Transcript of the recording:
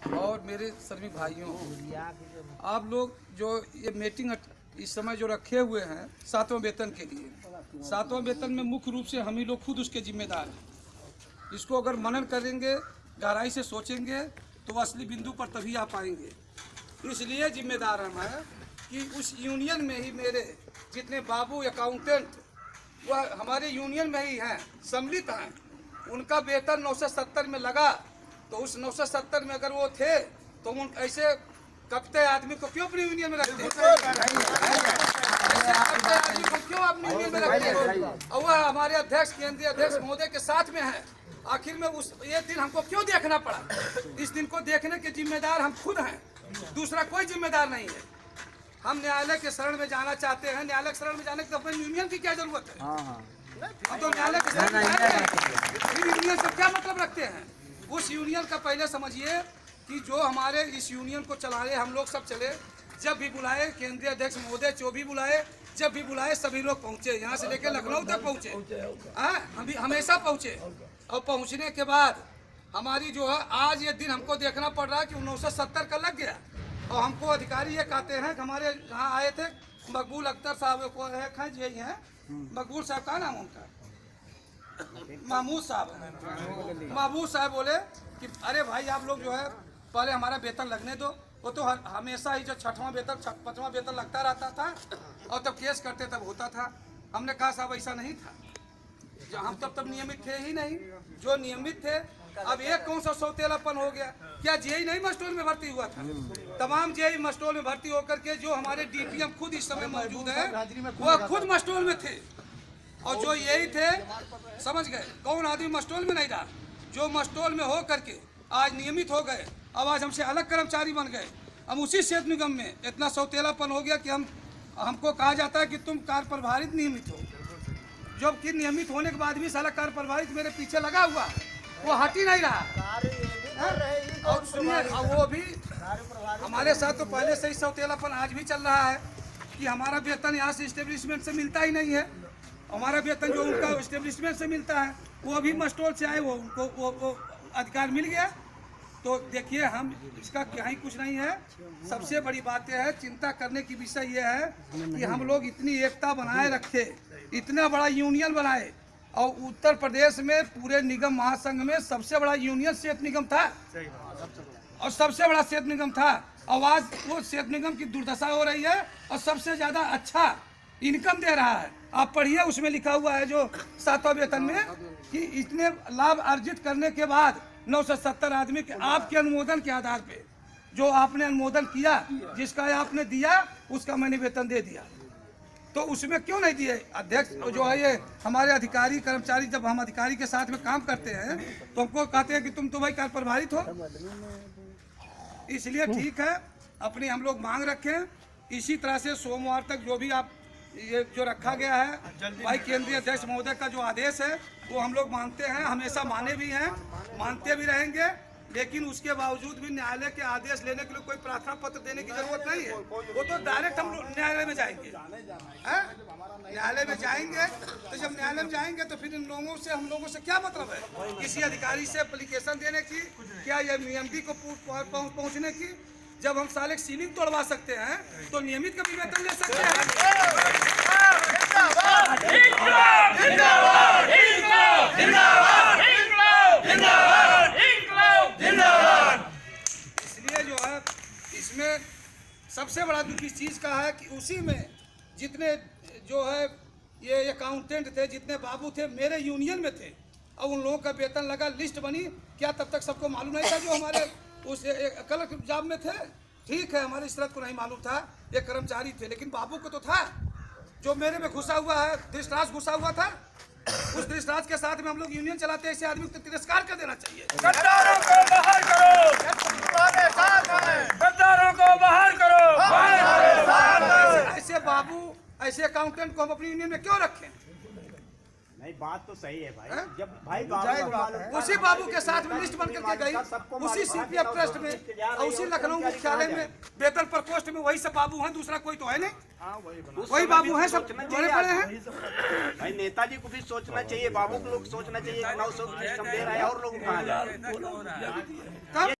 और मेरे श्रमिक भाइयों, आप लोग जो ये मीटिंग इस समय जो रखे हुए हैं 7वां वेतन के लिए, 7वां वेतन में मुख्य रूप से हम ही लोग खुद उसके जिम्मेदार हैं। इसको अगर मनन करेंगे, गहराई से सोचेंगे तो असली बिंदु पर तभी आ पाएंगे। इसलिए जिम्मेदार हम हैं कि उस यूनियन में ही मेरे जितने बाबू अकाउंटेंट वह हमारे यूनियन में ही हैं, सम्मिलित हैं। उनका वेतन 970 में लगा तो उस 970 में अगर वो थे तो उन ऐसे कपते आदमी को क्यों अपनी यूनियन में रखते हैं? ऐसे कपते आदमी को क्यों अपनी यूनियन में रखते हैं? और वह हमारे अध्यक्ष, केंद्रीय अध्यक्ष महोदय के साथ में है। आखिर में उस ये दिन हमको क्यों देखना पड़ा? इस दिन को देखने के जिम्मेदार हम खुद हैं, दूसरा कोई जिम्मेदार नहीं है। हम न्यायालय के शरण में जाना चाहते हैं। न्यायालय के शरण में जाने की तो अपने यूनियन की क्या जरूरत है? हम तो न्यायालय के शरण में जाएंगे, यूनियन से क्या मतलब रखते हैं? उस यूनियन का पहले समझिए कि जो हमारे इस यूनियन को चला रहे हम लोग सब चले, जब भी बुलाए केंद्रीय अध्यक्ष महोदय, जो भी बुलाए, जब भी बुलाए सभी लोग पहुँचे, यहाँ से लेकर लखनऊ तक पहुँचे। हम भी हमेशा पहुँचे। और पहुँचने के बाद हमारी जो है आज ये दिन हमको देखना पड़ रहा है कि 970 का लग गया। और हमको अधिकारी ये कहते हैं कि हमारे यहाँ आए थे मकबूल अख्तर साहब को है, यही हैं मकबूल साहब, का नाम उनका महमूद साहब। महमूद साहब बोले कि अरे भाई आप लोग जो है पहले हमारा वेतन लगने दो। वो तो हमेशा ही जो 6वां वेतन 5वां वेतन लगता रहता था और तब केस करते तब होता था। हमने कहा साहब ऐसा नहीं था, हम तब नियमित थे ही नहीं। जो नियमित थे अब एक कौन सा सौतेलापन हो गया? क्या जेई नहीं मस्टोल में भर्ती हुआ था? तमाम जेई मस्टोल में भर्ती होकर के जो हमारे डीपीएम खुद इस समय मौजूद है वह खुद मस्टोल में थे। और जो यही थे, समझ गए, कौन आदमी मस्टोल में नहीं रहा? जो मस्टोल में हो करके आज नियमित हो गए, अब आज हमसे अलग कर्मचारी बन गए। हम उसी क्षेत्र निगम में इतना सौतेलापन हो गया कि हमको कहा जाता है कि तुम कार्य प्रभारित नियमित हो, जो कि नियमित होने के बाद भी साला कार्य प्रभारित मेरे पीछे लगा हुआ, वो हट ही नहीं रहा। और सुनिए, वो भी हमारे साथ तो पहले से ही सौतेलापन आज भी चल रहा है कि हमारा वेतन यहाँ से इस्टेब्लिशमेंट से मिलता ही नहीं है। हमारा वेतन जो उनका इस्टेब्लिशमेंट से मिलता है वो भी मस्टोल से आए, वो उनको वो अधिकार मिल गया। तो देखिए, हम इसका क्या ही कुछ नहीं है। सबसे बड़ी बात यह है, चिंता करने की विषय यह है कि हम लोग इतनी एकता बनाए रखे, इतना बड़ा यूनियन बनाए। और उत्तर प्रदेश में पूरे निगम महासंघ में सबसे बड़ा यूनियन सेहत निगम था और सबसे बड़ा सेहत निगम था। आवाज वो सेहत निगम की दुर्दशा हो रही है और सबसे ज्यादा अच्छा इनकम दे रहा है। आप पढ़िए, उसमें लिखा हुआ है जो 7वां वेतन में कि इतने लाभ अर्जित करने के बाद 970 आदमी के आपके अनुमोदन के आधार पे, जो आपने अनुमोदन किया, जिसका आपने दिया उसका मैंने वेतन दे दिया। तो उसमें क्यों नहीं दिए? अध्यक्ष जो है ये हमारे अधिकारी कर्मचारी, जब हम अधिकारी के साथ में काम करते हैं तो हमको कहते हैं कि तुम तो भाई कार्य प्रभारित हो। इसलिए ठीक है, अपनी हम लोग मांग रखें। इसी तरह से सोमवार तक जो भी आप ये जो रखा गया है भाई, केंद्रीय अध्यक्ष महोदय का जो आदेश है वो हम लोग मानते हैं, हमेशा माने भी हैं, मानते भी रहेंगे। लेकिन उसके बावजूद भी न्यायालय के आदेश लेने के लिए कोई प्रार्थना पत्र देने की जरूरत नहीं है। वो तो डायरेक्ट हम न्यायालय में जाएंगे। न्यायालय में जाएंगे तो जब न्यायालय में जाएंगे तो फिर इन लोगों से, हम लोगों से क्या मतलब है? किसी अधिकारी से एप्लीकेशन देने की, क्या ये नियमित को पहुँचने की? जब हम साले सीलिंग तोड़वा सकते हैं तो नियमित का भी वेतन ले सकते हैं। इसलिए जो है इसमें सबसे बड़ा दुख इस चीज का है कि उसी में जितने जो है ये अकाउंटेंट थे, जितने बाबू थे मेरे यूनियन में थे, और उन लोगों का वेतन लगा, लिस्ट बनी। क्या तब तक सबको मालूम नहीं था जो हमारे उस कलर जॉब में थे? ठीक है, हमारे इशरत को नहीं मालूम था, ये कर्मचारी थे, लेकिन बाबू को तो था। जो मेरे में घुसा हुआ है, धृष्टराज घुसा हुआ था, उस धृष्टराज के साथ में हम लोग यूनियन चलाते हैं। ऐसे आदमी को तिरस्कार कर देना चाहिए। गद्दारों को बाहर करो, गद्दारों को बाहर करो। ऐसे बाबू, ऐसे अकाउंटेंट को हम अपनी यूनियन में क्यों रखें? नहीं, बात तो सही है भाई। है? जब भाई बाबू उसी बाबू के साथ में लिस्ट बन करके गई, उसी सीपीएफ ट्रस्ट में और उसी लखनऊ मुख्यालय में वेतन प्रकोष्ठ में वही सब बाबू हैं, दूसरा कोई तो है नहीं। वही बाबू हैं, सब बड़े बड़े हैं। भाई नेताजी को भी सोचना चाहिए, बाबू को लोग सोचना चाहिए। 900 दे रहा है और लोग कहाँ जाए?